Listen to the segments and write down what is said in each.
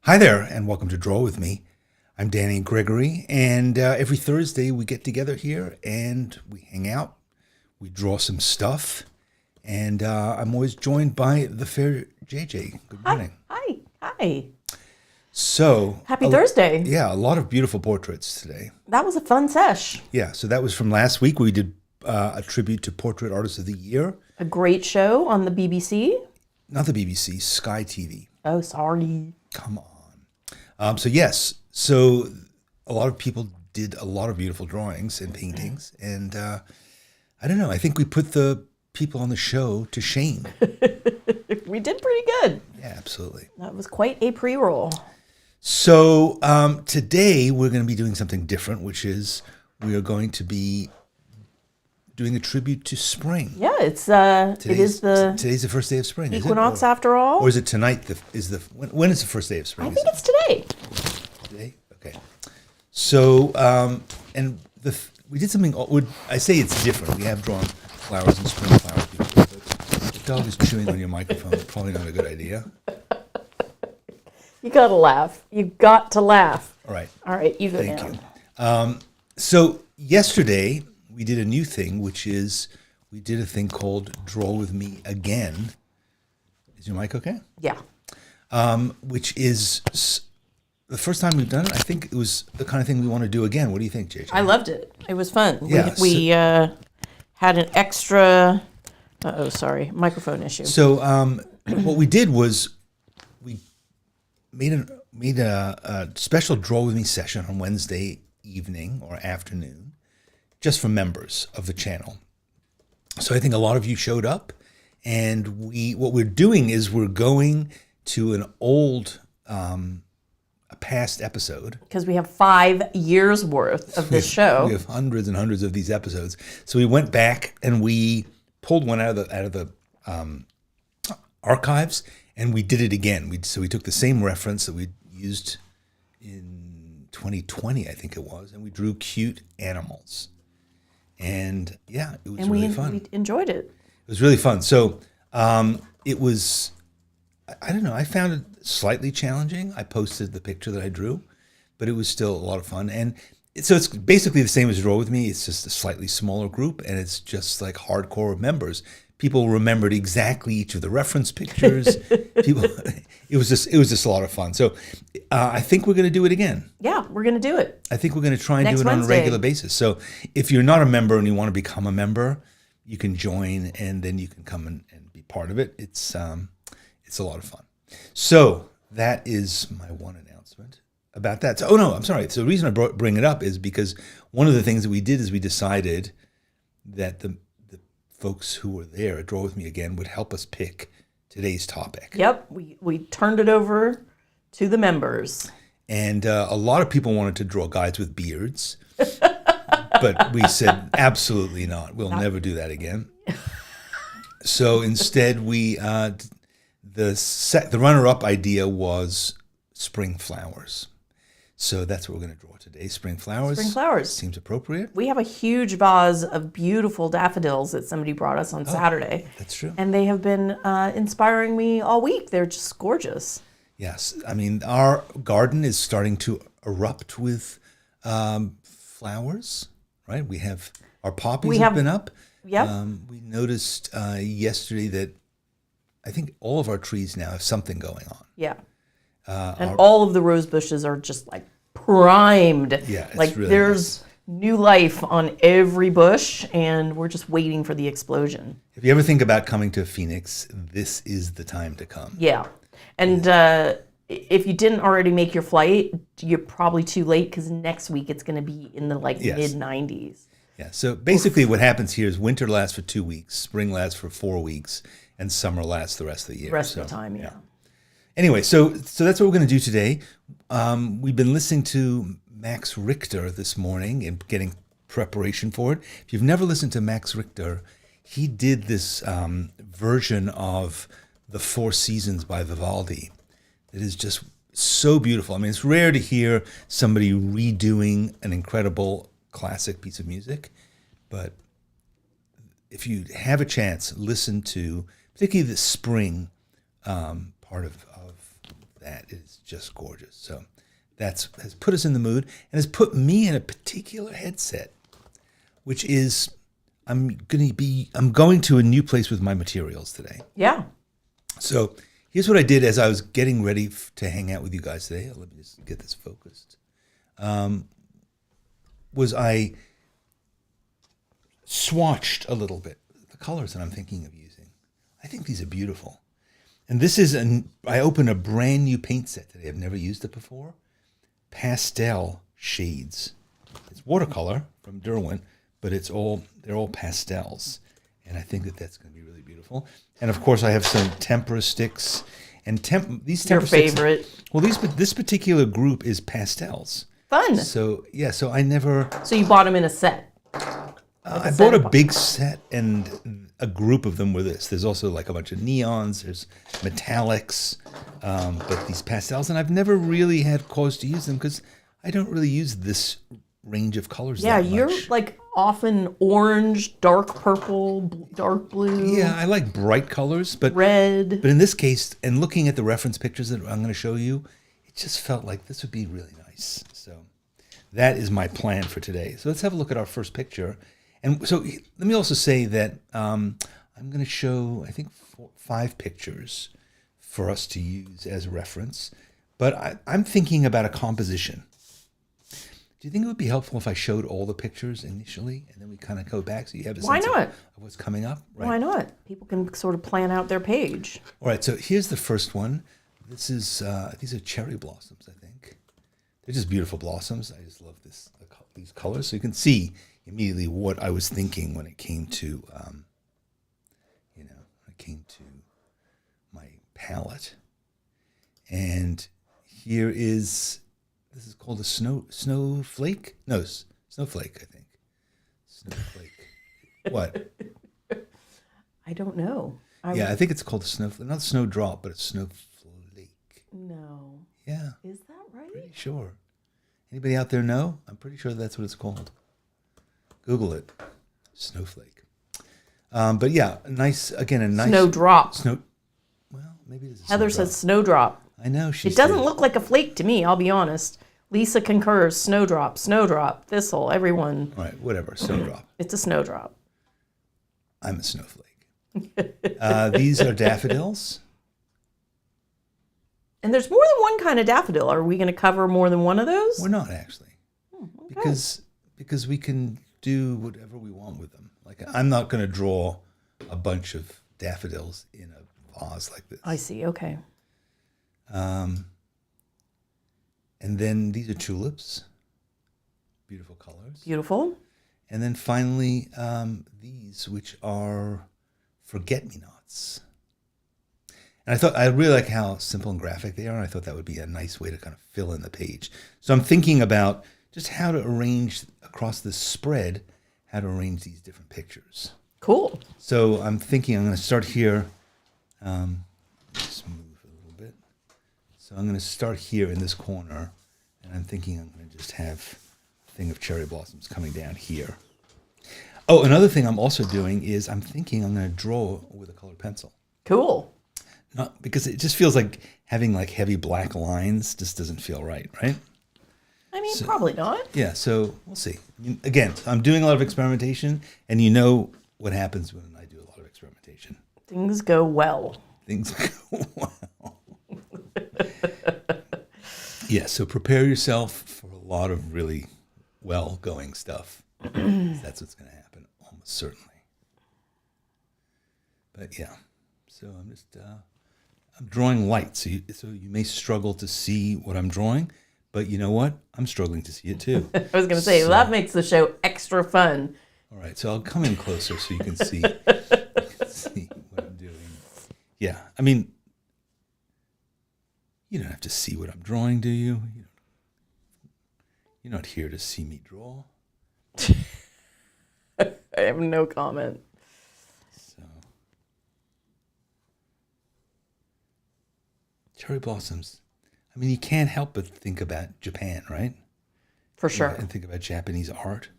Hi there, and welcome to Draw With Me. I'm Danny Gregory, and every Thursday we get together here and we hang out, we draw some stuff, and I'm always joined by the fair JJ. Good morning. Hi. So, Happy Thursday. Yeah, a lot of beautiful portraits today. That was a fun sesh. Yeah, so that was from last week. We did a tribute to Portrait Artist of the Year. A great show on the BBC. Not the BBC, Sky TV. Oh, sorry. Come on. So a lot of people did a lot of beautiful drawings and paintings, and I don't know, I think we put the people on the show to shame. We did pretty good. Yeah, absolutely. That was quite a pre-roll. So today we're going to be doing something different, which is we are going to be doing a tribute to spring. Yeah, today's the first day of spring. Equinox after all. Or is it tonight? When is the first day of spring? I think it's today. Today? Okay. So, we did something, I say it's different. We have drawn flowers and spring flowers before, but the dog is chewing on your microphone. Probably not a good idea. You gotta laugh. You got to laugh. All right. All right, you go Thank now. you. So yesterday we did a new thing, which is we did a thing called Draw With Me Again. Is your mic okay? Yeah. Which is the first time we've done it. I think it was the kind of thing we want to do again. What do you think, JJ? I loved it. It was fun. Yeah, We had an extra, microphone issue. So what we did was we made a special Draw With Me session on Wednesday evening or afternoon, just for members of the channel. So I think a lot of you showed up, and what we're doing is we're going to an old, a past episode. Because we have 5 years worth of this show. We have hundreds and hundreds of these episodes. So we went back and we pulled one out of the archives, and we did it again. So we took the same reference that we used in 2020, I think it was, and we drew cute animals. And yeah, it was really fun. We enjoyed it. It was really fun. So it was, I don't know, I found it slightly challenging. I posted the picture that I drew, but it was still a lot of fun. And so it's basically the same as Draw With Me. It's just a slightly smaller group, and it's just like hardcore members. People remembered exactly each of the reference pictures. It was just a lot of fun. So I think we're going to do it again. Yeah, we're going to do it. I think we're going to try and Next do it on Wednesday. a regular basis. So if you're not a member and you want to become a member, you can join, and then you can come and be part of it. It's a lot of fun. So that is my one announcement about that. So, I'm sorry. So the reason I bring it up is because one of the things that we did is we decided that the folks who were there at Draw With Me Again would help us pick today's topic. Yep, we turned it over to the members. And a lot of people wanted to draw guys with beards, but we said, absolutely not. We'll never do that again. So instead, the runner-up idea was spring flowers. So that's what we're going to draw today, spring flowers. Spring flowers. Seems appropriate. We have a huge vase of beautiful daffodils that somebody brought us on Saturday. That's true. And they have been inspiring me all week. They're just gorgeous. Yes. I mean, our garden is starting to erupt with flowers, right? We have our poppies have been up. Yep. We noticed yesterday that I think all of our trees now have something going on. Yeah. And all of the rose bushes are just like primed. Yeah, it's like really there's new life on every bush, and we're just waiting for the explosion. If you ever think about coming to Phoenix, this is the time to come. Yeah. And if you didn't already make your flight, you're probably too late, because next week it's going to be in the mid-90s. Yeah. So basically what happens here is winter lasts for 2 weeks, spring lasts for 4 weeks, and summer lasts the rest of the year. The rest of the time, yeah. Anyway, so that's what we're going to do today. We've been listening to Max Richter this morning and getting preparation for it. If you've never listened to Max Richter, he did this version of The Four Seasons by Vivaldi. It is just so beautiful. I mean, it's rare to hear somebody redoing an incredible classic piece of music, but if you have a chance, listen to particularly the spring part of that. It's just gorgeous. So has put us in the mood and has put me in a particular headset, which is I'm going to a new place with my materials today. Yeah. So here's what I did as I was getting ready to hang out with you guys today. Let me just get this focused. Was I swatched a little bit the colors that I'm thinking of using. I think these are beautiful. And this is I opened a brand new paint set today. I've never used it before. Pastel shades. It's watercolor from Derwent, but they're all pastels. And I think that's going to be really beautiful. And of course I have some tempera sticks and these tempera sticks. Your favorite. Well, this particular group is pastels. Fun. So I never. So you bought them in a set. I bought a big set, and a group of them were this. There's also like a bunch of neons. There's metallics, but these pastels, and I've never really had cause to use them because I don't really use this range of colors. Yeah, that much. You're like often orange, dark purple, dark blue. Yeah, I like bright colors, but red. But in this case, and looking at the reference pictures that I'm going to show you, it just felt like this would be really nice. So that is my plan for today. So let's have a look at our first picture. And so let me also say that I'm going to show, I think, 5 pictures for us to use as a reference. But I'm thinking about a composition. Do you think it would be helpful if I showed all the pictures initially and then we kind of go back so you have a sense of what's coming up? Right? Why not? People can sort of plan out their page. All right, so here's the first one. This is these are cherry blossoms, I think. They're just beautiful blossoms. I just love these colors. So you can see immediately what I was thinking when it came to, my palette. And here this is called a snowflake? No, snowflake, I think. Snowflake. What? I don't know. I think it's called a snowflake. Not a snowdrop, but a snowflake. No. Yeah. Is that right? Pretty sure. Anybody out there know? I'm pretty sure that's what it's called. Google it. Snowflake. But yeah, a nice snowdrop. Well, maybe it's Heather says snowdrop. I know it doesn't look like a flake to me, I'll be honest. Lisa concurs. Snowdrop, thistle, everyone. All right, whatever. Snowdrop. It's a snowdrop. I'm a snowflake. These are daffodils. And there's more than one kind of daffodil. Are we going to cover more than one of those? We're not actually. Okay. Because we can do whatever we want with them. Like I'm not going to draw a bunch of daffodils in a vase like this. I see. Okay. And then these are tulips. Beautiful colors. Beautiful. And then finally, these, which are forget-me-nots. And I really like how simple and graphic they are. And I thought that would be a nice way to kind of fill in the page. So I'm thinking about just how to arrange across this spread, how to arrange these different pictures. Cool. So I'm thinking I'm going to start here. Just move a little bit. So I'm going to start here in this corner. And I'm thinking I'm going to just have a thing of cherry blossoms coming down here. Oh, another thing I'm also doing is I'm thinking I'm going to draw with a colored pencil. Cool. Not because it just feels like having like heavy black lines just doesn't feel right? I mean, probably not. Yeah, so we'll see. Again, I'm doing a lot of experimentation, and you know what happens when I do a lot of experimentation. Things go well. Things go well. Yeah, so prepare yourself for a lot of really well-going stuff. That's what's going to happen, almost certainly. But yeah, so I'm just I'm drawing light, so you may struggle to see what I'm drawing, but you know what? I'm struggling to see it too. I was going to say, that makes the show extra fun. All right, so I'll come in closer so you can see, what I'm doing. Yeah, I mean, you don't have to see what I'm drawing, do you? You're not here to see me draw. I have no comment. So, cherry blossoms. I mean, you can't help but think about Japan, right? For sure. And think about Japanese art.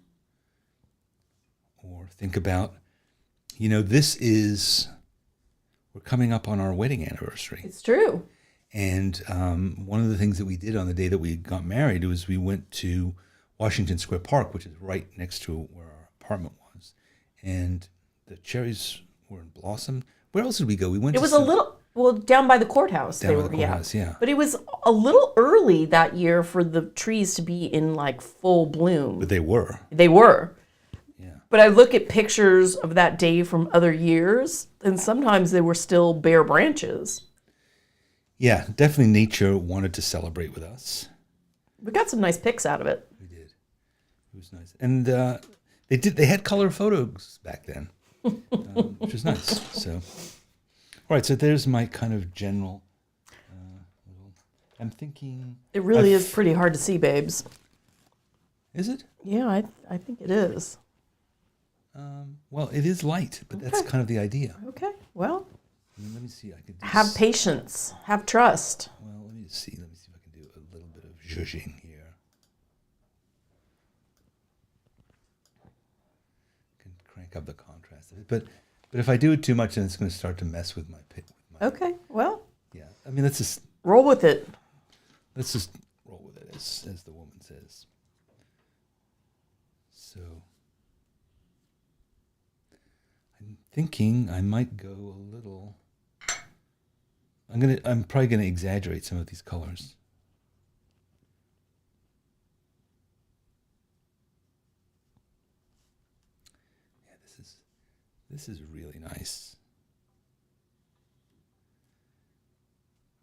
Or think about, we're coming up on our wedding anniversary. It's true. And one of the things that we did on the day that we got married was we went to Washington Square Park, which is right next to where our apartment was. And the cherries were in blossom. Where else did we go? We went It was a little, well, down by the courthouse. Down by the courthouse, yeah. But it was a little early that year for the trees to be in like full bloom. But they were. They were. Yeah. But I look at pictures of that day from other years, and sometimes they were still bare branches. Yeah, definitely nature wanted to celebrate with us. We got some nice pics out of it. We did. It was nice. And they had color photos back then, which was nice. So, all right, so there's my kind of general I'm thinking... It really is pretty hard to see, babes. Is it? Yeah, I think it is. Well, it is light, but that's kind of the idea. Okay, well... Let me see. I could have patience. Have trust. Well, let me see. Let me see if I can do a little bit of zhuzhing here. I can crank up the contrast of it, but if I do it too much, then it's going to start to mess with my pic. Okay. Well. Yeah. I mean, let's just roll with it. Let's just roll with it, as the woman says. So, I'm thinking I might go a little. I'm probably gonna exaggerate some of these colors. Yeah, this is really nice.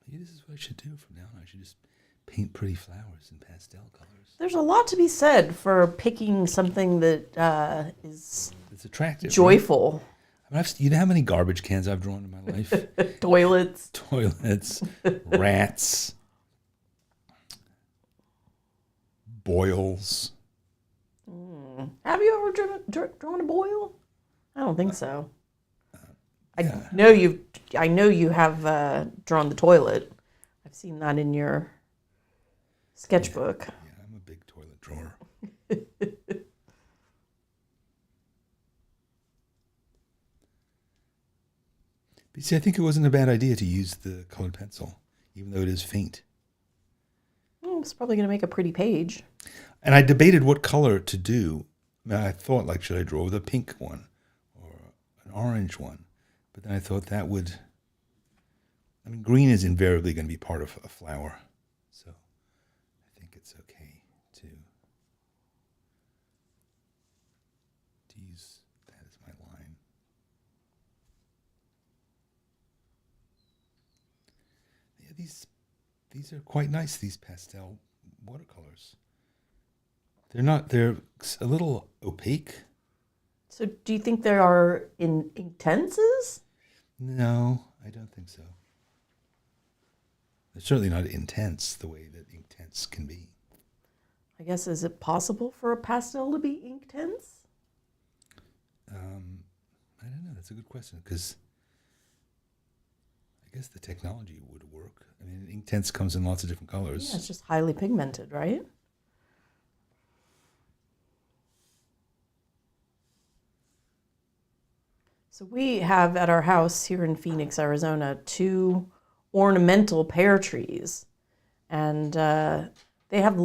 Maybe this is what I should do from now on. I should just paint pretty flowers in pastel colors. There's a lot to be said for picking something that is it's attractive, joyful. Right? I mean, you know how many garbage cans I've drawn in my life? Toilets, rats, boils. Have you ever drawn a boil? I don't think so. Yeah. I know you have drawn the toilet. I've seen that in your sketchbook. Yeah, I'm a big toilet drawer. But see, I think it wasn't a bad idea to use the colored pencil, even though it is faint. It's probably going to make a pretty page. And I debated what color to do. I mean, I thought, like, should I draw with a pink one or an orange one? But then I thought that would... I mean, green is invariably going to be part of a flower. So I think it's okay to use that as my line. Yeah, these are quite nice, these pastel watercolors. They're a little opaque. So do you think there are intenses? No, I don't think so. They're certainly not intense the way that intense can be. I guess, is it possible for a pastel to be intense? I don't know. That's a good question, because I guess the technology would work. I mean, intense comes in lots of different colors. Yeah, it's just highly pigmented, right? So we have at our house here in Phoenix, Arizona, 2 ornamental pear trees, and they have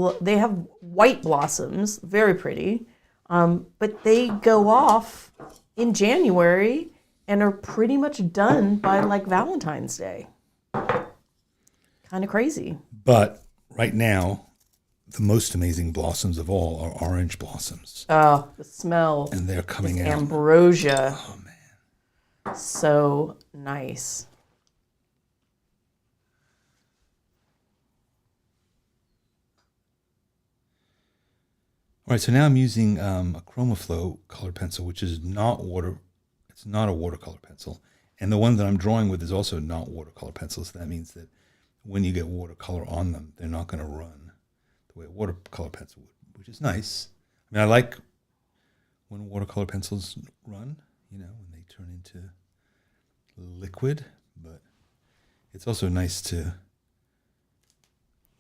white blossoms, very pretty, but they go off in January and are pretty much done by like Valentine's Day. Kind of crazy. But right now, the most amazing blossoms of all are orange blossoms. Oh, the smell. And they're coming out. Ambrosia. Oh, man. So nice. All right, so now I'm using a ChromaFlow colored pencil, which is not it's not a watercolor pencil. And the one that I'm drawing with is also not watercolor pencils. So that means that when you get watercolor on them, they're not going to run the way a watercolor pencil would, which is nice. I mean, I like when watercolor pencils run, when they turn into liquid, but it's also nice to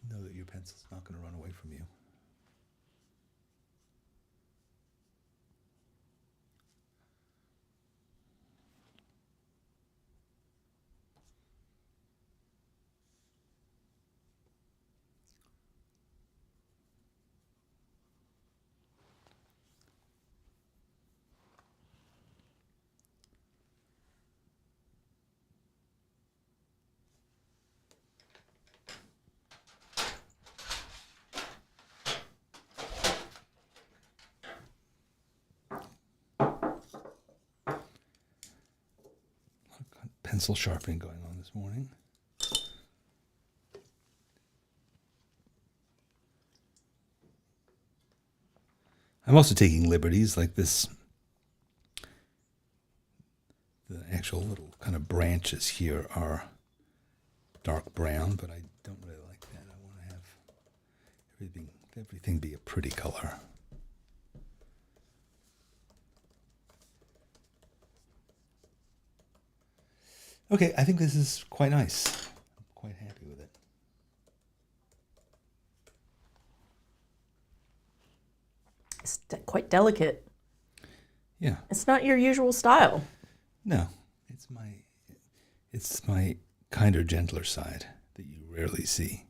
know that your pencil's not going to run away from you. pencil sharpening going on this morning. I'm also taking liberties like this. The actual little kind of branches here are dark brown, but I don't really like that. I want to have everything be a pretty color. Okay, I think this is quite nice. I'm quite happy with it. It's quite delicate. Yeah. It's not your usual style. No, it's my kinder, gentler side that you rarely see.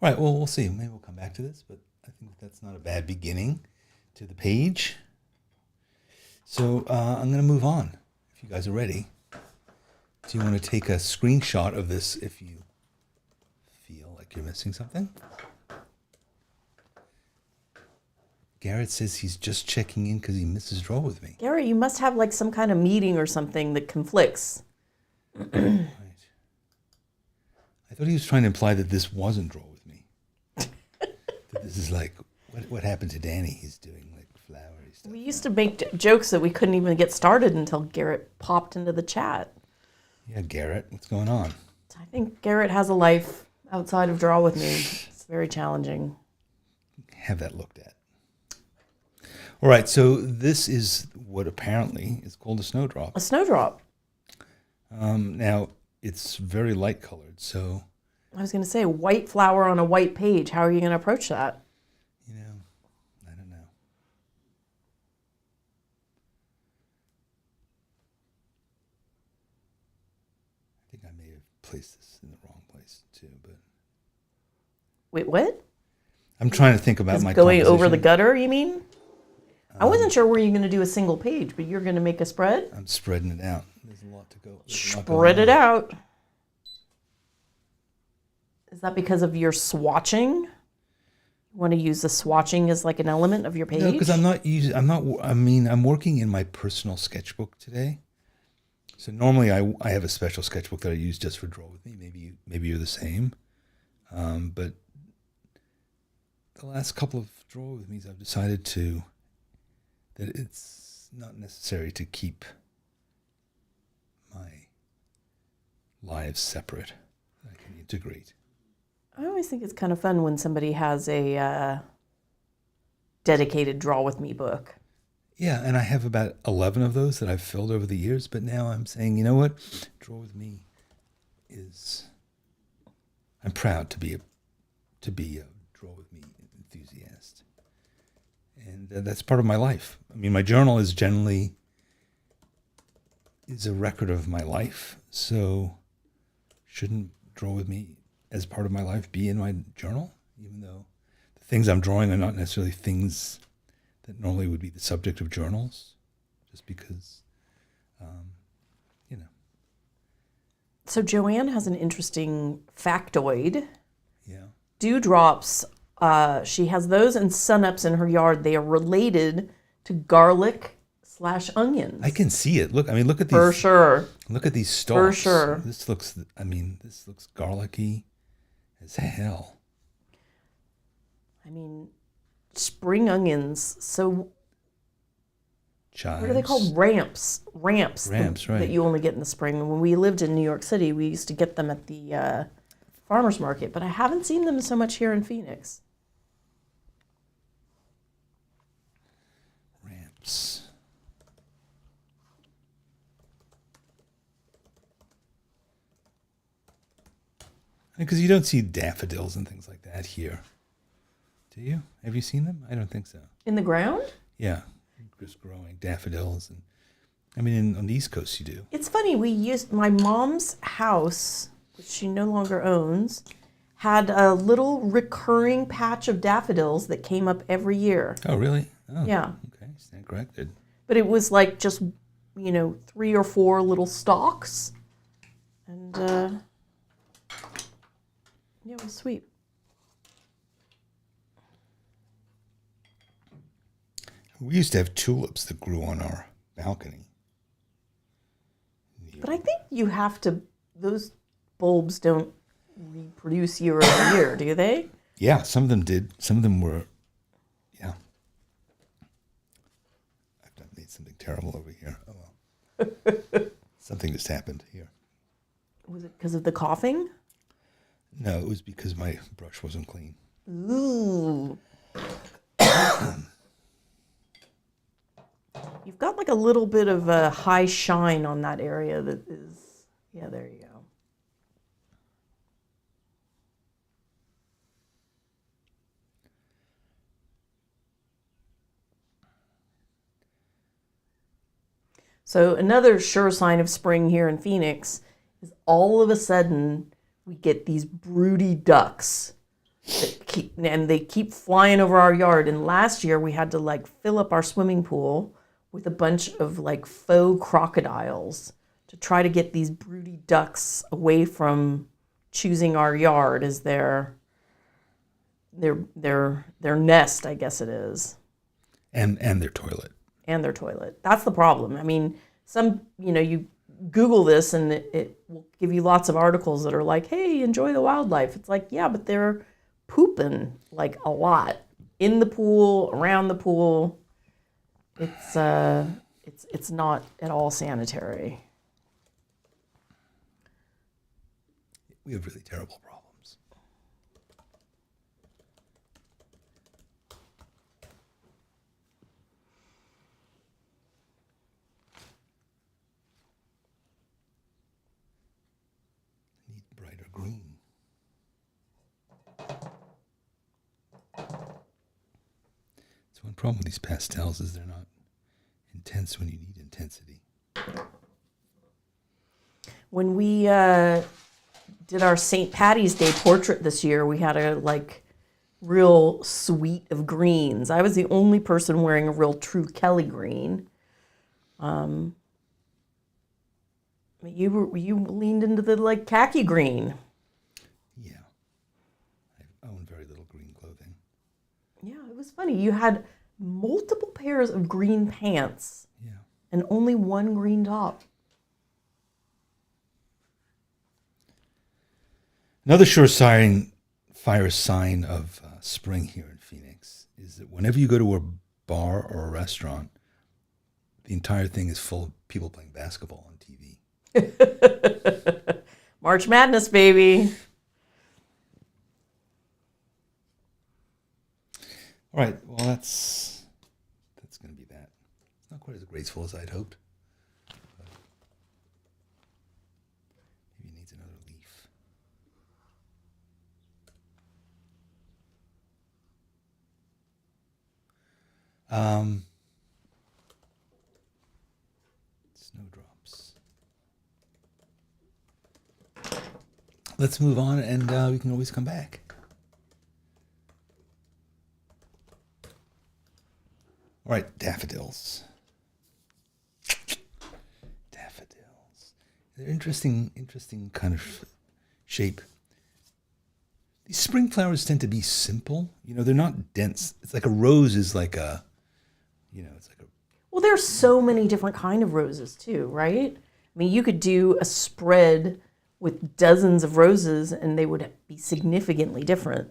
All right, well, we'll see. Maybe we'll come back to this, but I think that's not a bad beginning to the page. So I'm going to move on, if you guys are ready. Do you want to take a screenshot of this if you feel like you're missing something? Garrett says he's just checking in because he misses Draw With Me. Gary, you must have like some kind of meeting or something that conflicts. Right. I thought he was trying to imply that this wasn't Draw With Me. That this is like, what happened to Danny? He's doing like flowery stuff. We used to make jokes that we couldn't even get started until Garrett popped into the chat. Yeah, Garrett, what's going on? I think Garrett has a life outside of Draw With Me. It's very challenging. Have that looked at. All right, so this is what apparently is called a snowdrop. A snowdrop. Now, it's very light colored, so... I was going to say, white flower on a white page. How are you going to approach that? You know, I don't know. I think I may have placed this in the wrong place, too, but... Wait, what? I'm trying to think about my going over composition. the gutter, you mean? I wasn't sure where you're going to do a single page, but you're going to make a spread? I'm spreading it out. There's a lot to go. Spread it out. Is that because of your swatching? You want to use the swatching as like an element of your page? No, because I'm working in my personal sketchbook today. So normally I have a special sketchbook that I use just for Draw With Me. Maybe you're the same. But the last couple of Draw With Me's I've decided that it's not necessary to keep my lives separate. I can integrate. I always think it's kind of fun when somebody has a dedicated Draw With Me book. Yeah, and I have about 11 of those that I've filled over the years, but now I'm saying, you know what? Draw With Me I'm proud to be a Draw With Me enthusiast. And that's part of my life. I mean, my journal is a record of my life. So shouldn't Draw With Me as part of my life be in my journal? Even though the things I'm drawing are not necessarily things that normally would be the subject of journals. Just because, So Joanne has an interesting factoid. Yeah. Dewdrops, she has those and sunups in her yard. They are related to garlic/onions. I can see it. Look at these. For sure. Look at these stalks. For sure. This looks garlicky as hell. I mean, spring onions. So Chives. what are they called? Ramps. Ramps, right. That you only get in the spring. And when we lived in New York City, we used to get them at the farmer's market. But I haven't seen them so much here in Phoenix. Ramps. Because you don't see daffodils and things like that here. Do you? Have you seen them? I don't think so. In the ground? Yeah. Just growing daffodils. On the East Coast you do. It's funny, we used my mom's house, which she no longer owns, had a little recurring patch of daffodils that came up every year. Oh, really? Oh, yeah. Okay, stand corrected. But it was like just, 3 or 4 little stalks. And, it was sweet. We used to have tulips that grew on our balcony. But I think you have to, those bulbs don't reproduce year over year, do they? Yeah, some of them did. Some of them were, yeah. I've made something terrible over here. Oh, well. Something just happened here. Was it because of the coughing? No, it was because my brush wasn't clean. Ooh. You've got like a little bit of a high shine on that area that is, yeah, there you go. So another sure sign of spring here in Phoenix is all of a sudden we get these broody ducks and they keep flying over our yard. And last year we had to like fill up our swimming pool with a bunch of like faux crocodiles to try to get these broody ducks away from choosing our yard as their nest, I guess it is. And their toilet. And their toilet. That's the problem. I mean, you Google this and it will give you lots of articles that are like, hey, enjoy the wildlife. It's like, yeah, but they're pooping like a lot in the pool, around the pool. It's not at all sanitary. We have really terrible problems. Need brighter green. So one problem with these pastels is they're not intense when you need intensity. When we did our St. Patty's Day portrait this year, we had a like real suite of greens. I was the only person wearing a real true Kelly green. You leaned into the like khaki green. Yeah. I own very little green clothing. Yeah, it was funny. You had multiple pairs of green pants. Yeah. And only one green top. Another fire sign of spring here in Phoenix is that whenever you go to a bar or a restaurant, the entire thing is full of people playing basketball on TV. March Madness, baby. All right, well, that's going to be that. It's not quite as graceful as I'd hoped. But maybe it needs another leaf. Snowdrops. Let's move on, and we can always come back. All right, daffodils. Daffodils. They're interesting kind of shape. These spring flowers tend to be simple. They're not dense. It's like a rose is like a, it's like a... Well, there's so many different kind of roses too, right? I mean, you could do a spread with dozens of roses and they would be significantly different.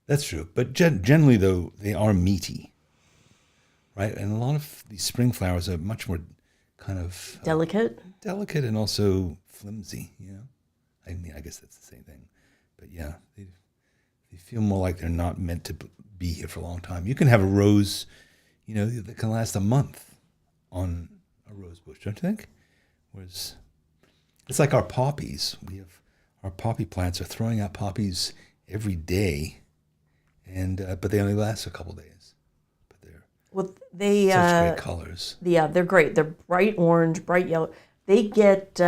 That's true. But generally, though, they are meaty, right? And a lot of these spring flowers are much more kind of... Delicate? Delicate and also flimsy, I mean, I guess that's the same thing. But yeah, they feel more like they're not meant to be here for a long time. You can have a rose, that can last a month on a rose bush, don't you think? Whereas it's like our poppies. Our poppy plants are throwing out poppies every day, and but they only last a couple days. But they're such great colors. Yeah, they're great. They're bright orange, bright yellow. They get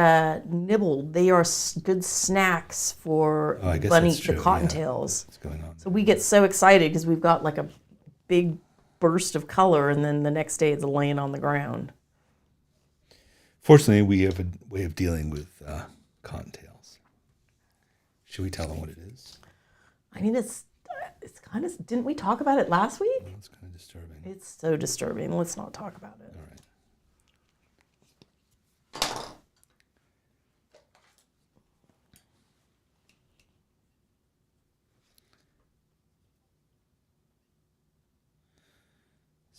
nibbled. They are good snacks for the cottontails. Yeah, what's going on? So we get so excited because we've got like a big burst of color, and then the next day it's laying on the ground. Fortunately, we have a way of dealing with cottontails. Should we tell them what it is? I mean, it's kind of... Didn't we talk about it last week? Well, it's kind of disturbing. It's so disturbing. Let's not talk about it. All right.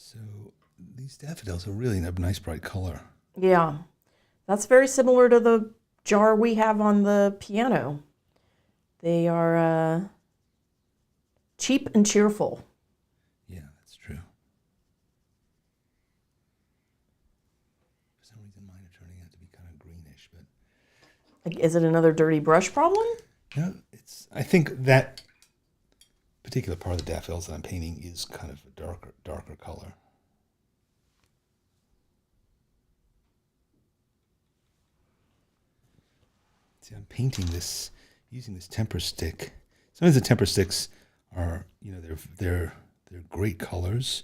So these daffodils are really a nice bright color. Yeah, that's very similar to the jar we have on the piano. They are cheap and cheerful. Yeah, that's true. For some reason, mine are turning out to be kind of greenish, but Like, is it another dirty brush problem? no, I think that particular part of the daffodils that I'm painting is kind of a darker color. See, I'm painting this using this temper stick. Sometimes the temper sticks are, they're great colors.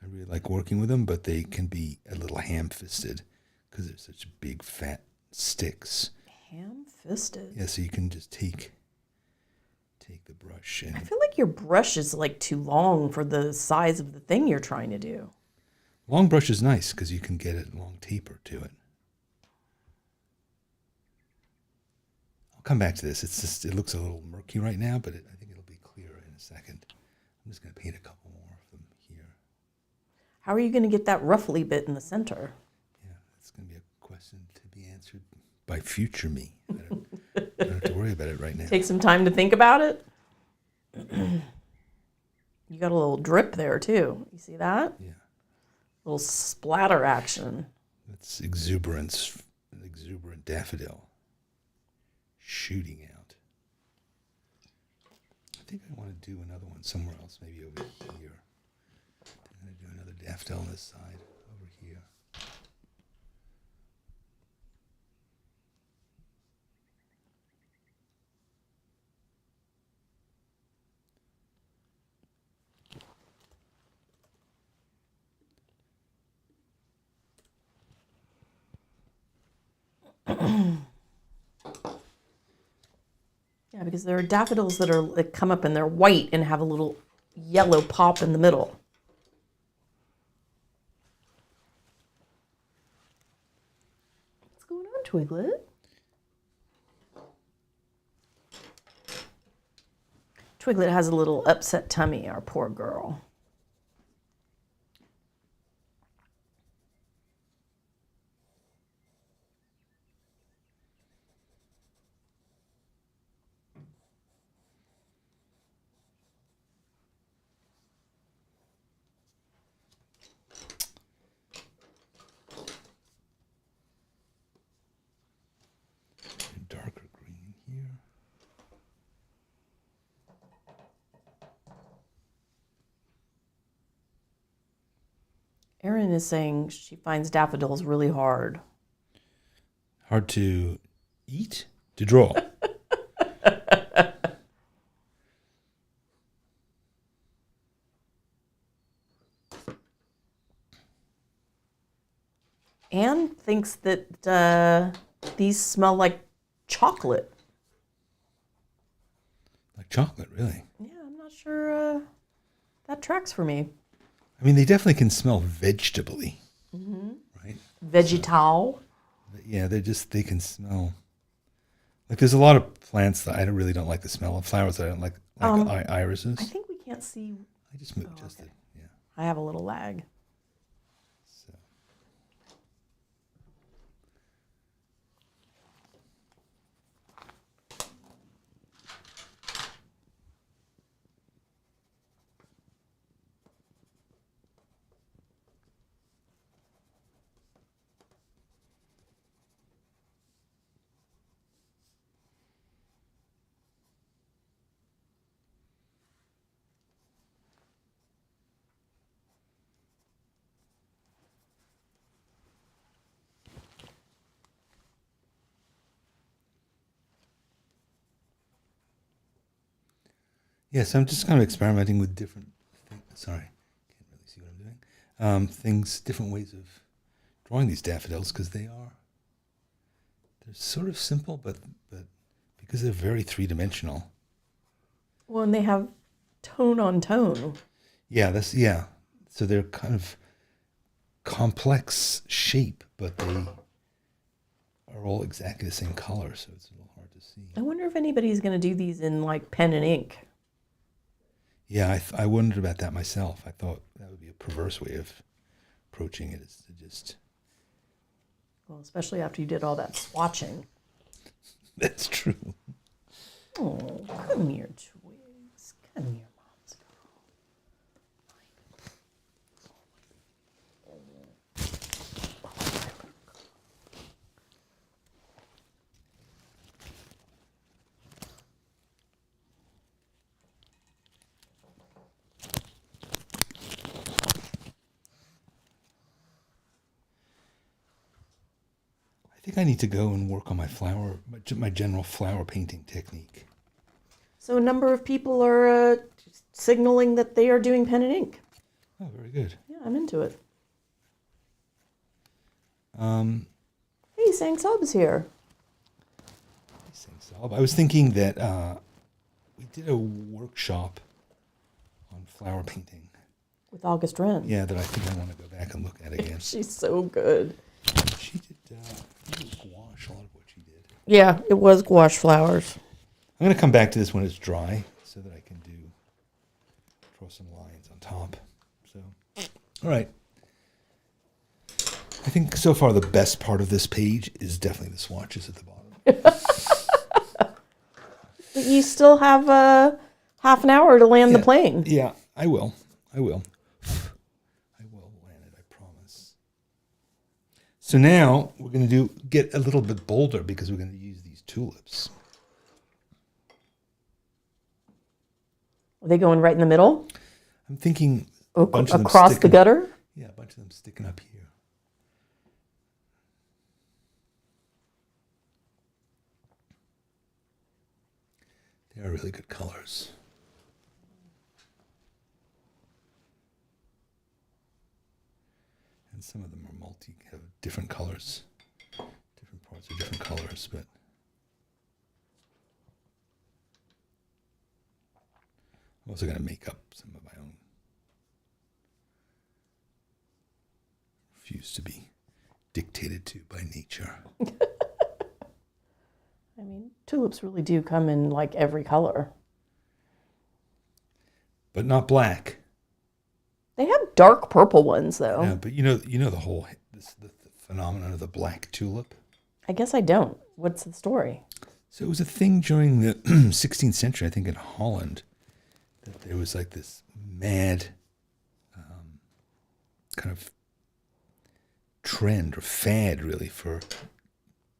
I really like working with them, but they can be a little ham-fisted because they're such big, fat sticks. Ham-fisted? Yeah, so you can just take the brush and I feel like your brush is like too long for the size of the thing you're trying to do. long brush is nice because you can get a long taper to it. I'll come back to this. It looks a little murky right now, but I think it'll be clearer in a second. I'm just going to paint a couple more of them here. How are you going to get that ruffly bit in the center? Yeah, it's going to be a question to be answered by future me. I don't have to worry about it right now. Take some time to think about it. You got a little drip there too. You see that? Yeah, Little splatter action. that's exuberance, an exuberant daffodil shooting out. I think I want to do another one somewhere else, maybe over here. I'm going to do another daffodil on this side, over here. Yeah, because there are daffodils that come up and they're white and have a little yellow pop in the middle. What's going on, Twiglet? Twiglet has a little upset tummy, our poor girl. Darker green here. Erin is saying she finds daffodils really hard. Hard to eat? To draw. Anne thinks that these smell like chocolate. Like chocolate, really. Yeah, I'm not sure that tracks for me. I mean, they definitely can smell vegetably, right? Vegetal. But yeah, they can smell. Like there's a lot of plants that I really don't like the smell of, flowers that I don't like irises. I think we can't see. I just adjusted, okay. yeah. I have a little lag. So. Yes, I'm just kind of experimenting with different things. Sorry, can't really see what I'm doing. Different ways of drawing these daffodils because they're sort of simple, but because they're very three-dimensional. Well, and they have tone on tone. Yeah, so they're kind of complex shape, but they are all exactly the same color, so it's a little hard to see. I wonder if anybody's going to do these in like pen and ink. Yeah, I wondered about that myself. I thought that would be a perverse way of approaching it, is to just... Well, especially after you did all that swatching. That's true. Oh, come here, Twigs. Come here, mom's I think I need to go and work on my general flower painting technique. So a number of people are signaling that they are doing pen and ink. Oh, very good. Yeah, I'm into it. Hey, Sang Sub's here. I was thinking that we did a workshop on flower painting. With August Wren. Yeah, that I think I want to go back and look at again. She's so good. She did gouache, a lot of what she did. Yeah, it was gouache flowers. I'm going to come back to this when it's dry so that I can draw some lines on top. So, all right. I think so far the best part of this page is definitely the swatches at the bottom. But you still have half an hour to land the plane. Yeah, I will. I will land it, I promise. So now we're going to get a little bit bolder because we're going to use these tulips. Are they going right in the middle? I'm thinking across the gutter? Yeah, a bunch of them sticking up here. They are really good colors. And some of them are have different colors. Different parts are different colors, but I'm also going to make up some of my own. Refuse to be dictated to by nature. I mean, tulips really do come in like every color. But not black. They have dark purple ones, though. Yeah, but you know the whole the phenomenon of the black tulip. I guess I don't. What's the story? So it was a thing during the 16th century, I think, in Holland, that there was like this mad kind of trend or fad, really,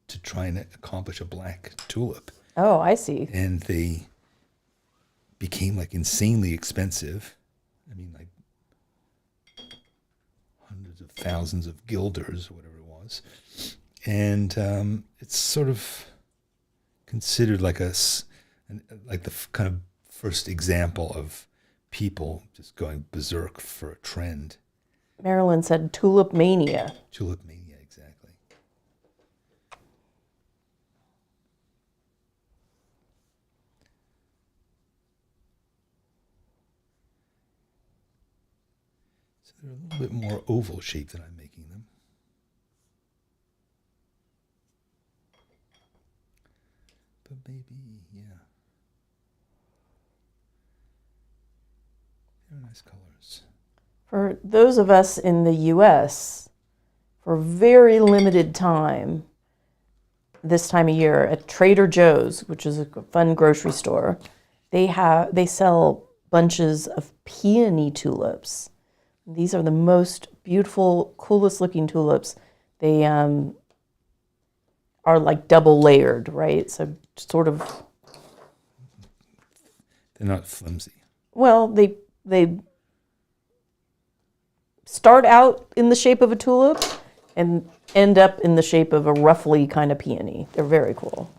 to try and accomplish a black tulip. Oh, I see. And they became like insanely expensive. I mean, like hundreds of thousands of guilders, or whatever it was. And it's sort of considered like the kind of first example of people just going berserk for a trend. Marilyn said tulip mania. Tulip mania, exactly. So they're a little bit more oval shaped than I'm making them. But maybe, yeah. They're nice colors. For those of us in the U.S., for a very limited time, this time of year, at Trader Joe's, which is a fun grocery store, they sell bunches of peony tulips. These are the most beautiful, coolest looking tulips. They are like double layered, right? So sort of. They're not flimsy. Well, they start out in the shape of a tulip and end up in the shape of a roughly kind of peony. They're very cool.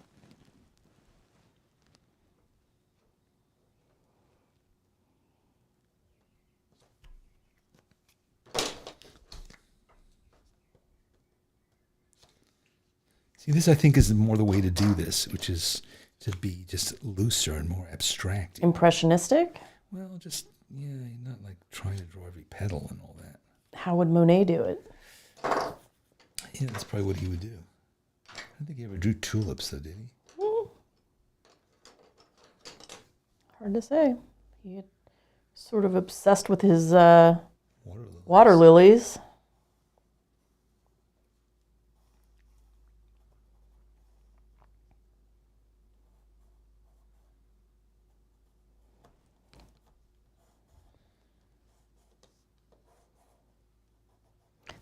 See, this I think is more the way to do this, which is to be just looser and more abstract. Impressionistic? Well, just, yeah, you're not like trying to draw every petal and all that. How would Monet do it? Yeah, that's probably what he would do. I don't think he ever drew tulips, though, did he? Hard to say. He sort of obsessed with his Water lilies. water lilies.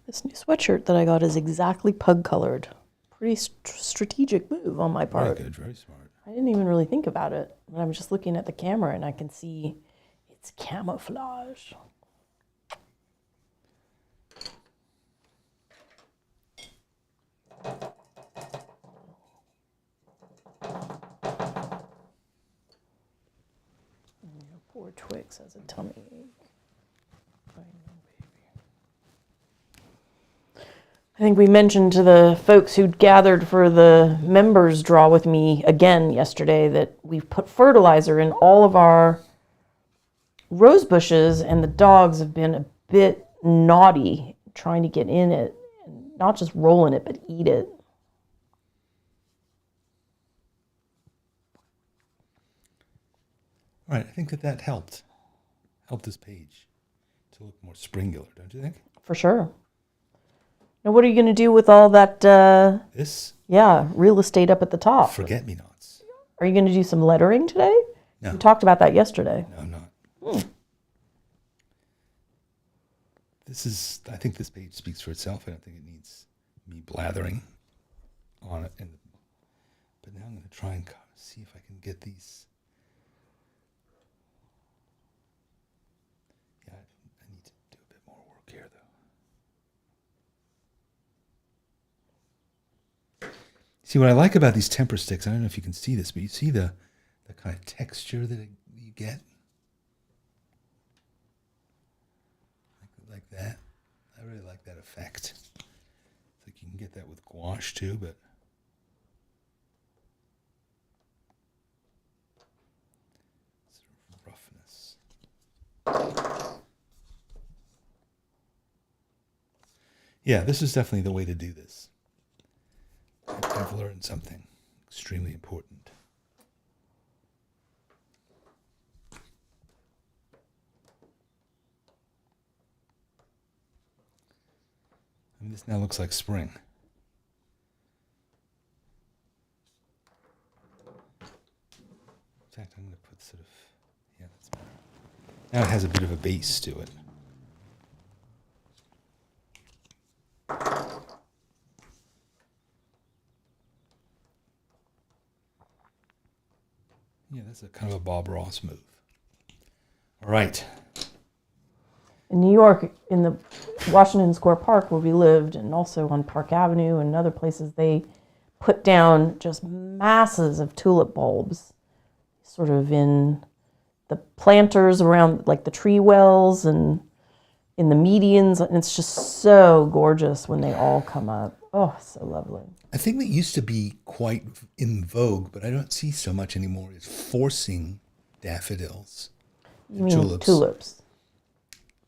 This new sweatshirt that I got is exactly pug colored. Pretty strategic move on my part. Very good, very smart. I didn't even really think about it, but I'm just looking at the camera and I can see it's camouflage. Poor Twix has a tummy ache. I think we mentioned to the folks who'd gathered for the members draw with me again yesterday that we've put fertilizer in all of our rose bushes, and the dogs have been a bit naughty trying to get in it, and not just roll in it, but eat it. All right, I think that helped this page to look more springular, don't you think? For sure. Now, what are you going to do with all that, This? real estate up at the top? Forget-me-nots. Are you going to do some lettering today? No. We talked about that yesterday. No, I'm not. I think this page speaks for itself. I don't think it needs me blathering on it. But now I'm going to try and see if I can get these. Yeah, I need to do a bit more work here, though. See, what I like about these temper sticks, I don't know if you can see this, but you see the kind of texture that you get? Like that. I really like that effect. I think you can get that with gouache too, but sort of roughness. Yeah, this is definitely the way to do this. I've learned something extremely important. And this now looks like spring. In fact, I'm going to put sort of, that's better. Now it has a bit of a base to it. Yeah, that's a kind of a Bob Ross move. All right. In New York, in the Washington Square Park where we lived, and also on Park Avenue and other places, they put down just masses of tulip bulbs, sort of in the planters around, like the tree wells and in the medians. And it's just so gorgeous when they all come up. Oh, so lovely. I think that used to be quite in vogue, but I don't see so much anymore, is forcing daffodils. You mean tulips?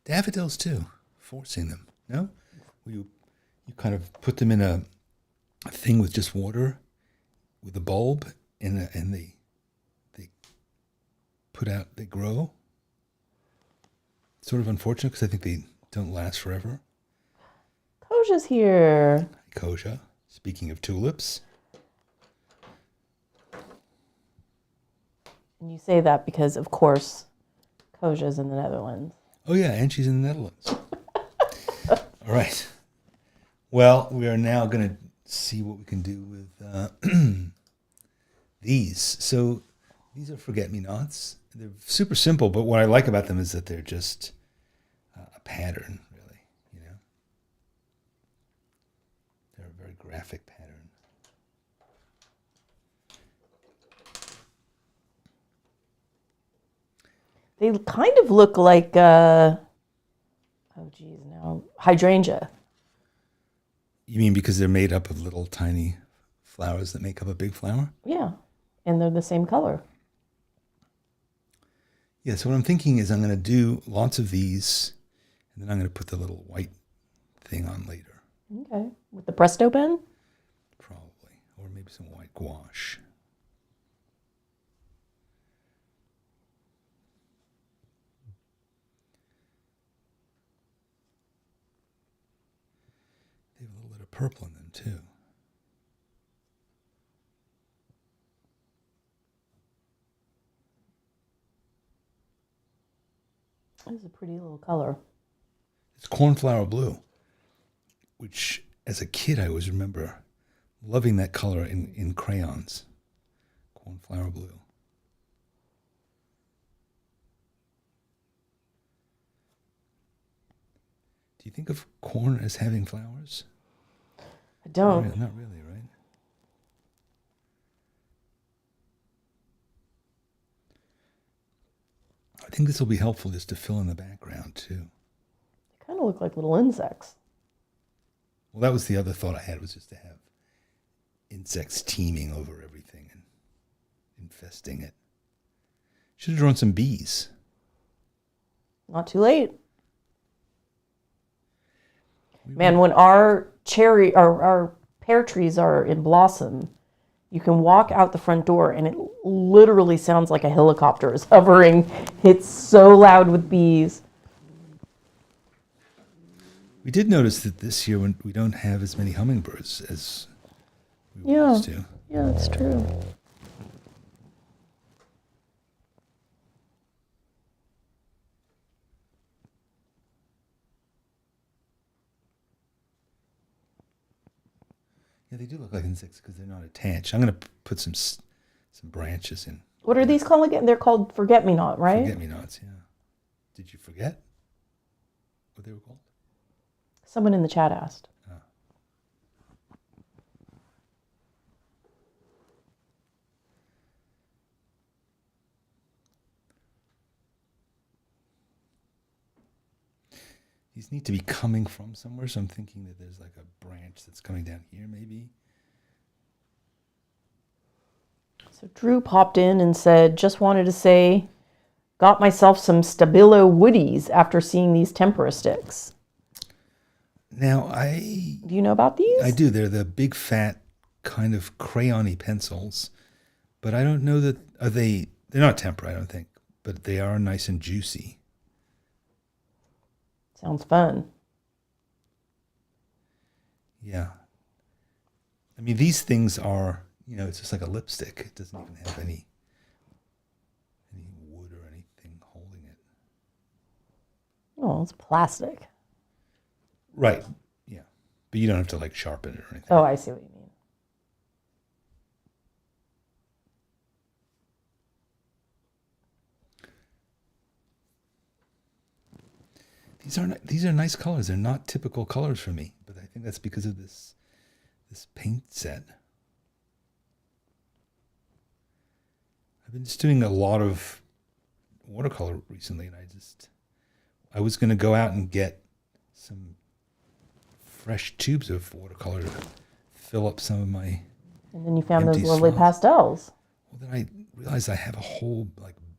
Daffodils too, forcing them. No, you kind of put them in a thing with just water, with a bulb, and they grow. It's sort of unfortunate because I think they don't last forever. Koja's here. Hi, Koja. Speaking of tulips. And you say that because, of course, Koja's in the Netherlands. Oh, yeah, and she's in the Netherlands. All right. Well, we are now going to see what we can do with these. So these are forget-me-nots. They're super simple, but what I like about them is that they're just a pattern, really. You know, they're a very graphic pattern. They kind of look like, hydrangea. You mean because they're made up of little tiny flowers that make up a big flower? Yeah, and they're the same color. Yeah, so what I'm thinking is I'm going to do lots of these, and then I'm going to put the little white thing on later. Okay, with the Presto pen? Probably, or maybe some white gouache. purple in them too. This is a pretty little color. It's cornflower blue, which as a kid I always remember loving that color in crayons. Cornflower blue. Do you think of corn as having flowers? I don't. Not really, right? I think this will be helpful just to fill in the background too. They kind of look like little insects. Well, that was the other thought I had, was just to have insects teeming over everything and infesting it. Should have drawn some bees. Not too late. Man, when our pear trees are in blossom, you can walk out the front door and it literally sounds like a helicopter is hovering. It's so loud with bees. We did notice that this year when we don't have as many hummingbirds as we used to. Yeah, that's true. Yeah, they do look like insects because they're not attached. I'm going to put some branches in. What are these called again? They're called forget-me-not, right? Forget-me-nots, yeah. Did you forget what they were called? Someone in the chat asked. Oh. These need to be coming from somewhere, so I'm thinking that there's like a branch that's coming down here, maybe. So Drew popped in and said, just wanted to say, got myself some Stabilo Woodies after seeing these tempera sticks. Now, Do you know about these? I do. They're the big, fat, kind of crayon-y pencils. But I don't know that... They're not tempera, I don't think. But they are nice and juicy. Sounds fun. Yeah. I mean, these things are... it's just like a lipstick. It doesn't even have any wood or anything holding it. Oh, it's plastic. Right. Yeah. But you don't have to like sharpen it or anything. Oh, I see what you mean. These are nice colors. They're not typical colors for me, but I think that's because of this paint set. I've been just doing a lot of watercolor recently, and I was going to go out and get some fresh tubes of watercolor to fill up some of my... And then you found those empty lovely slots. pastels. Well, then I realized I have a whole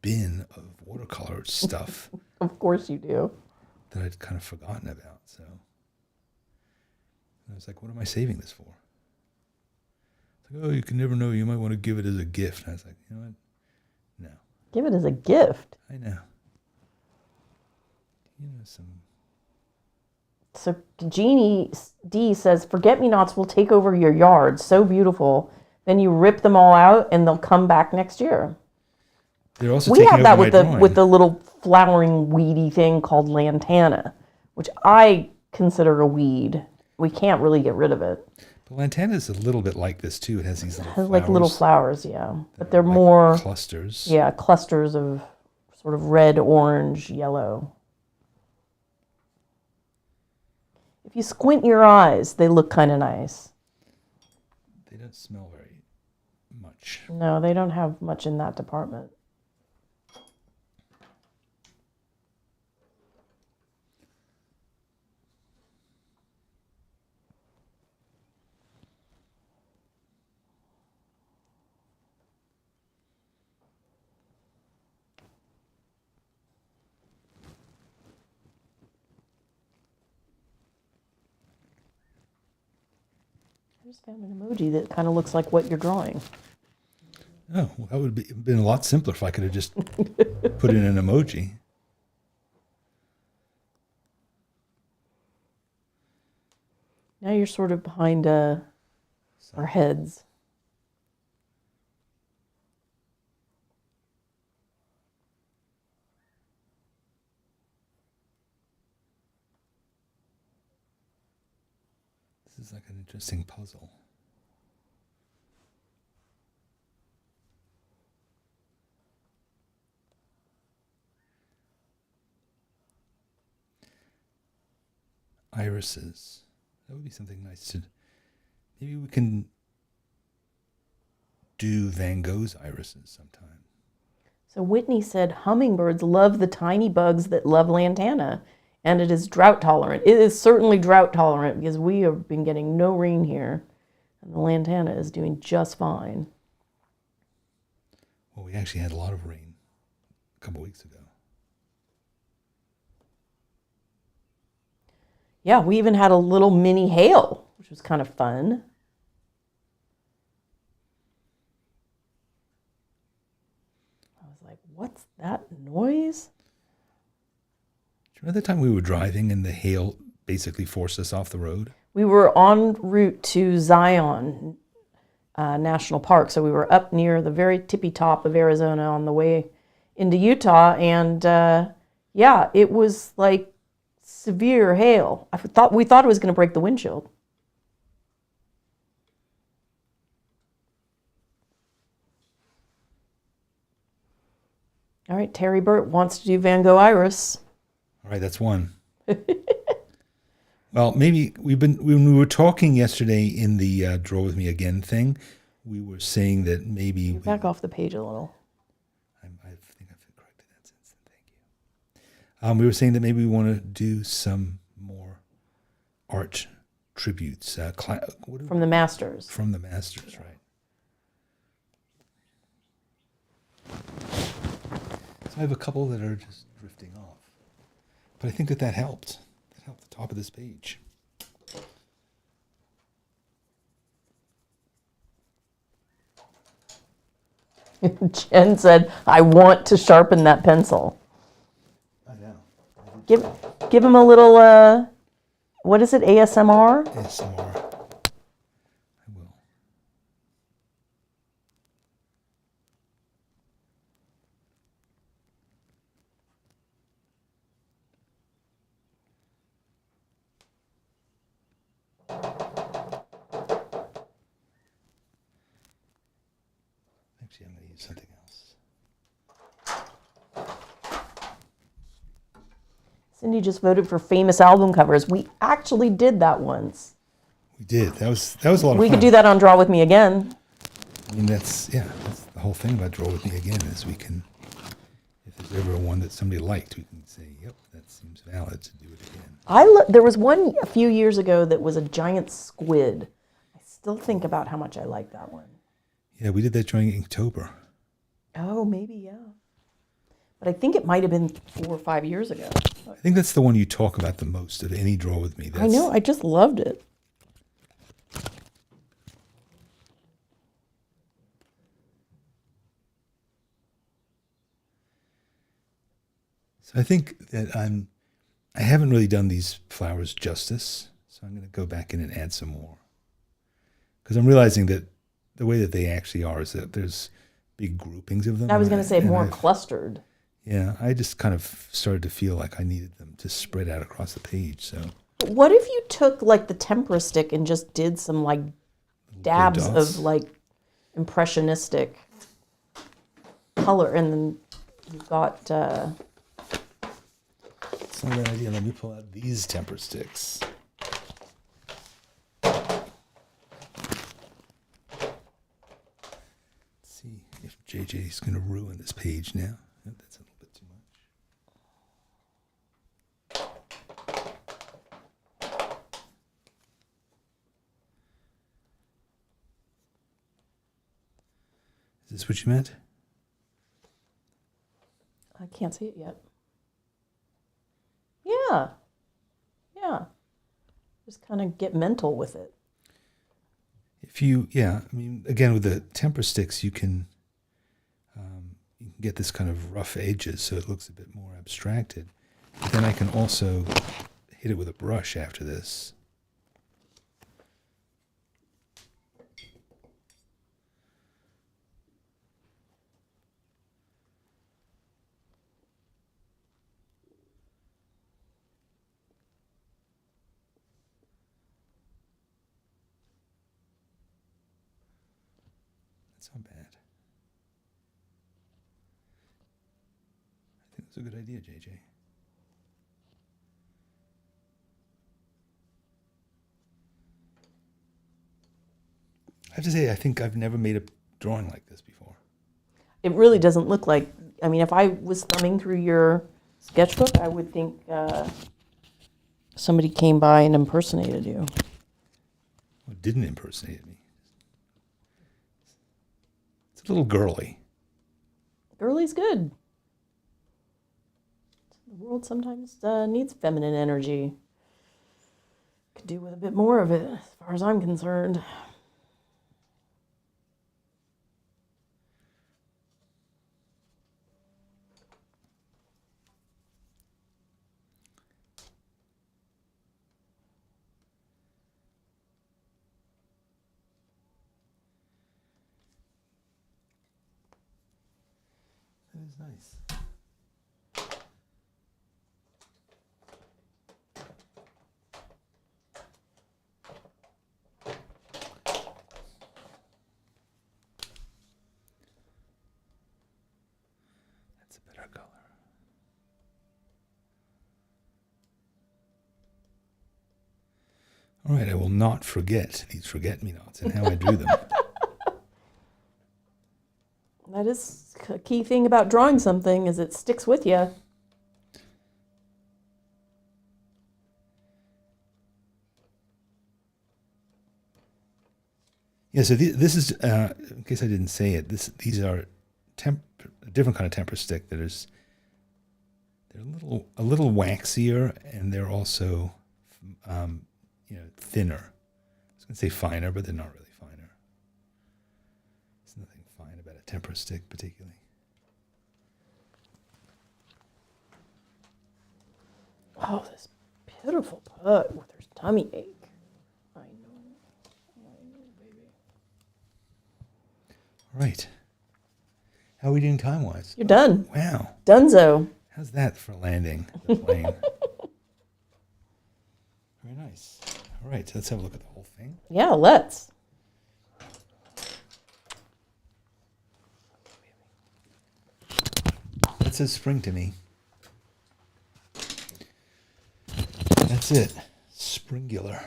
bin of watercolor stuff Of course you do. that I'd kind of forgotten about. So I was like, what am I saving this for? It's like, oh, you can never know. You might want to give it as a gift. And I was like, you know what? No. Give it as a gift. I know. Some... So Jeannie D says, forget-me-nots will take over your yard. So beautiful. Then you rip them all out and they'll come back next year. They're also We taking have over that my with drawing. the little flowering weedy thing called lantana, which I consider a weed. We can't really get rid of it. But lantana is a little bit like this too. It has these little flowers. Like little flowers, yeah. But they're like more clusters. Yeah, clusters of sort of red, orange, yellow. If you squint your eyes, they look kind of nice. They don't smell very much. No, they don't have much in that department. I just found an emoji that kind of looks like what you're drawing. Oh, well, that would have been a lot simpler if I could have just put in an emoji. Now you're sort of behind our heads. This is like an interesting puzzle. Irises. That would be something nice to... Maybe we can do Van Gogh's irises sometime. So Whitney said hummingbirds love the tiny bugs that love lantana, and it is drought tolerant. It is certainly drought tolerant because we have been getting no rain here, and the lantana is doing just fine. Well, we actually had a lot of rain a couple weeks ago. Yeah, we even had a little mini hail, which was kind of fun. I was like, what's that noise? Do you remember the time we were driving and the hail basically forced us off the road? We were en route to Zion National Park, so we were up near the very tippy top of Arizona on the way into Utah, and yeah, it was like severe hail. We thought it was going to break the windshield. All right, Terry Burt wants to do Van Gogh Iris. All right, that's one. Well, maybe when we were talking yesterday in the Draw With Me Again thing, we were saying that maybe... Back off the page a little. I think I've corrected that since then. Thank you. We were saying that maybe we want to do some more art tributes. From the masters. From the masters, right. So I have a couple that are just drifting off. But I think that helped. That helped the top of this page. Jen said, I want to sharpen that pencil. I know. Give him a little, what is it, ASMR? ASMR. I will. Actually, I'm going to use something else. Cindy just voted for famous album covers. We actually did that once. We did. That was a lot of fun. We could do that on Draw With Me Again. I mean, that's the whole thing about Draw With Me Again is we can, if there's ever one that somebody liked, we can say, yep, that seems valid to do it again. There was one a few years ago that was a giant squid. I still think about how much I like that one. Yeah, we did that during Inktober. Oh, maybe, yeah. But I think it might have been 4 or 5 years ago. I think that's the one you talk about the most of any Draw With Me. I know, I just loved it. So I think that I haven't really done these flowers justice, so I'm going to go back in and add some more. Because I'm realizing that the way that they actually are is that there's big groupings of them. I was going to say more clustered. Yeah, I just kind of started to feel like I needed them to spread out across the page. So, what if you took like the tempera stick and just did some like dabs of like impressionistic color, and then you've got. It's not a bad idea. Let me pull out these temper sticks. See if JJ's going to ruin this page now. That's a little bit too much. Is this what you meant? I can't see it yet. Yeah. Yeah. Just kind of get mental with it. I mean, again, with the temper sticks, you can get this kind of rough edges, so it looks a bit more abstracted. But then I can also hit it with a brush after this. That's not bad. I think that's a good idea, JJ. I have to say, I think I've never made a drawing like this before. It really doesn't look like, I mean, if I was thumbing through your sketchbook, I would think somebody came by and impersonated you. Well, it didn't impersonate me. It's a little girly. Girly's good. The world sometimes needs feminine energy. Could do with a bit more of it, as far as I'm concerned. That is nice. That's a better color. All right, I will not forget these forget-me-nots and how I drew them. That is a key thing about drawing something, is it sticks with you. Yeah, so this is, in case I didn't say it, these are a different kind of temper stick that is, they're a little waxier, and they're also, thinner. I was going to say finer, but they're not really finer. There's nothing fine about a temper stick, particularly. Oh, this pitiful pug with her tummy ache. I know, baby. All right. How are we doing time-wise? You're done. Wow. Donezo. How's that for landing the plane? Very nice. All right, so let's have a look at the whole thing. Yeah, let's. That says spring to me. That's it. Springular.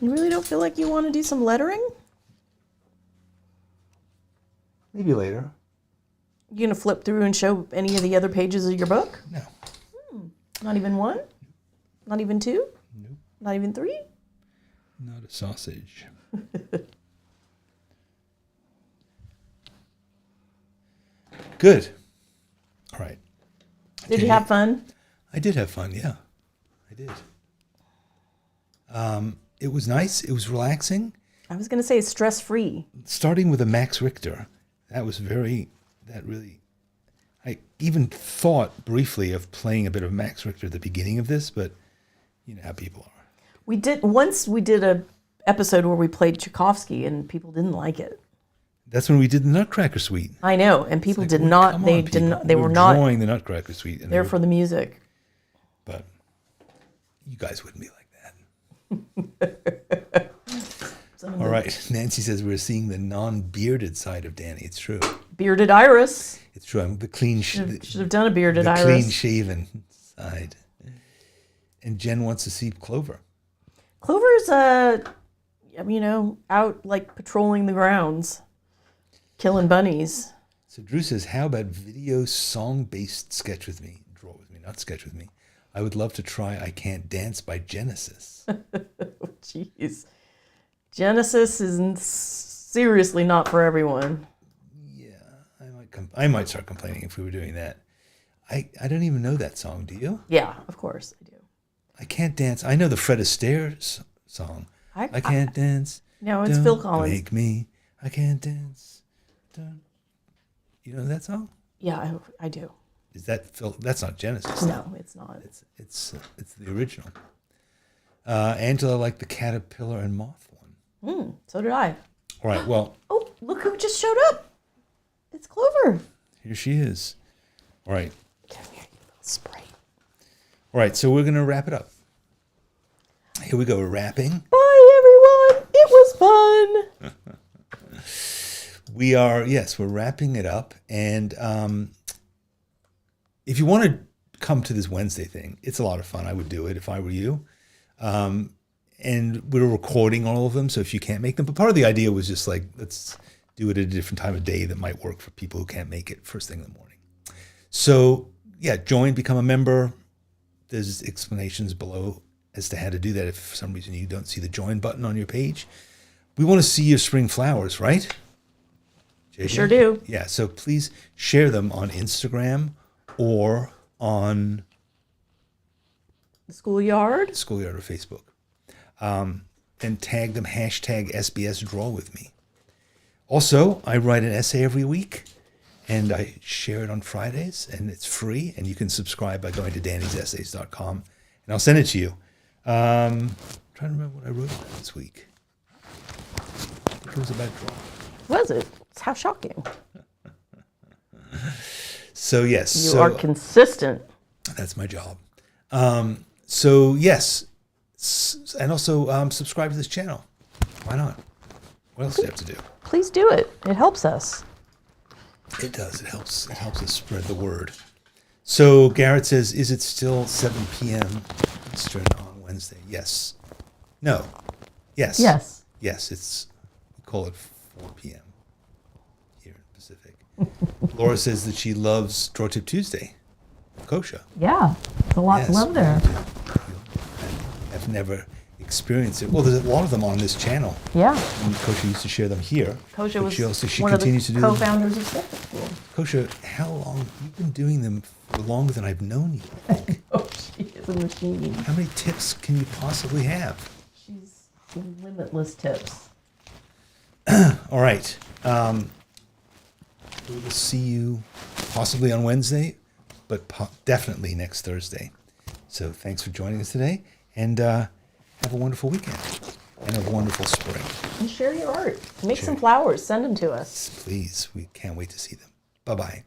You really don't feel like you want to do some lettering? Maybe later. You gonna flip through and show any of the other pages of your book? No. Not even one? Not even two? Nope. Not even three? Not a sausage. Good. All right. Did you have fun? I did have fun, yeah. I did. It was nice. It was relaxing. I was gonna say stress-free. Starting with a Max Richter, that really, I even thought briefly of playing a bit of Max Richter at the beginning of this, but you know how people are. We did a episode where we played Tchaikovsky and people didn't like it. That's when we did the Nutcracker Suite. I know, and people did not. They did not. They were not not enjoying the Nutcracker Suite. And there for the music. But you guys wouldn't be like that. All right, Nancy says we're seeing the non-bearded side of Danny. It's true. Bearded iris. It's true. I'm the clean. Should have done a bearded the iris. clean-shaven side. And Jen wants to see Clover. Clover's out like patrolling the grounds, killing bunnies. So Drew says, how about video song-based sketch with me? Draw with me, not sketch with me. I would love to try I Can't Dance by Genesis. Jeez. Genesis is seriously not for everyone. Yeah, I might start complaining if we were doing that. I don't even know that song, do you? Yeah, of course I do. I Can't Dance. I know the Fred Astaire song. I can't dance. No, it's Phil Collins. Make me. I can't dance. Don't. You know that song? Yeah, I do. Is that Phil? That's not Genesis. No, it's not. It's the original. Angela liked the caterpillar and moth one. So did I. All right. Well. Oh, look who just showed up! It's Clover. Here she is. All right. Come here, you little sprite. All All right, so we're going to wrap it up. Here we go. We're wrapping. Bye, everyone. It was fun. We're wrapping it up. And if you want to come to this Wednesday thing, it's a lot of fun. I would do it if I were you. And we're recording all of them, so if you can't make them. But part of the idea was just like, let's do it at a different time of day that might work for people who can't make it first thing in the morning. So, yeah, join, become a member. There's explanations below as to how to do that if for some reason you don't see the join button on your page. We want to see your spring flowers, right? We sure do. Yeah, so please share them on Instagram or on The schoolyard. Schoolyard or Facebook. And tag them, hashtag SBS Draw with me. Also, I write an essay every week, and I share it on Fridays, and it's free, and you can subscribe by going to dannysessays.com, and I'll send it to you. I'm trying to remember what I wrote about this week. I think it was about drawing. Was it? How shocking. So, yes. You are consistent. That's my job. So, yes. And also subscribe to this channel. Why not? What else do you have to do? Please do it. It helps us. It does. It helps. It helps us spread the word. So Garrett says, "Is it still 7 p.m. Eastern on Wednesday?" Yes. No. Yes. Yes. Yes. It's we call it 4 p.m. here in Pacific. Laura says that she loves Draw Tip Tuesday. Kosha. Yeah. There's a lot to love there. I've never experienced it. Well, there's a lot of them on this channel. Yeah. And Kosha used to share them here. Kosha was she one of the continues to do them. co-founders of Sketchbook. Kosha, how long? You've been doing them for longer than I've known you, I think. Oh, she is a machine. How many tips can you possibly have? She's limitless tips. All right. We will see you possibly on Wednesday, but definitely next Thursday. So thanks for joining us today, and have a wonderful weekend and a wonderful spring. And share your art. Make some flowers. Send them to us. Please. We can't wait to see them. Bye-bye.